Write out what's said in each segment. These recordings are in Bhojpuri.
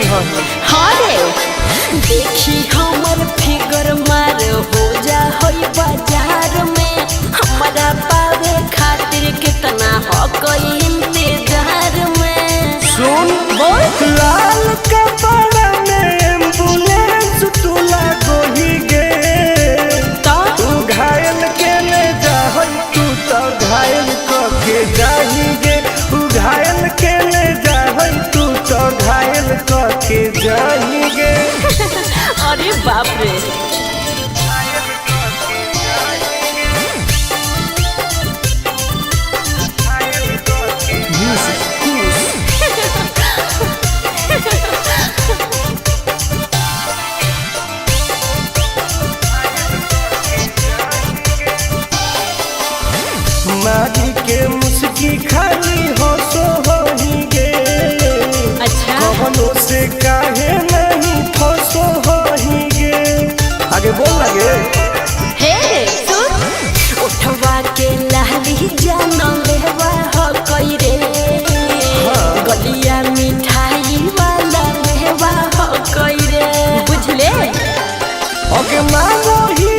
कैसन हो? हाँ रे देखी हमर फिगर मार हो जा होई बाजार में हमारा पावे खातिर कितना हो कोई इंतजार में। सुन बोल लाल कपड़ा में एम्बुलेंस तुला गोही गे तो तू घायल के ले जा तू तो घायल के जाही गे तू घायल के ले जा तू तो घायल के जाही गे। अरे बाप रे मारी के मुस्की खाली हो सो होही गे। अच्छा कवनो से काहे नहीं फसो होही गे। आगे बोल लगे हे सुन उठवा के लाली जानो लेवा हो कोई रे गलिया मिठाई वाला लेवा हो कोई रे बुझले। ओके मारो ही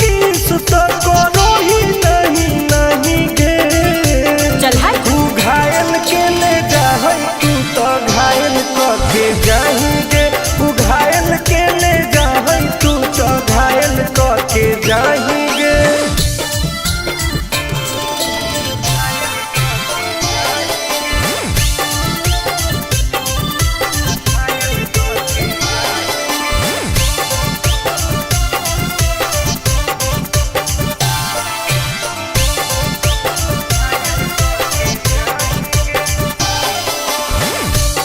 की सुत करो ही नहीं गे। चल हाय तू घायल के ले जा तू तो घायल के जाही गे तू घायल के ले जा तू तो घायल के जाही गे।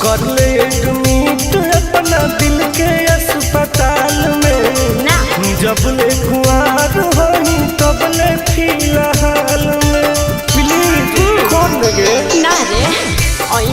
कर ले एडमिट अपना दिल के अस्पताल में ना जब ले कुआर होई तब ले फिलहाल में प्लीज कर लगे ना रे ओई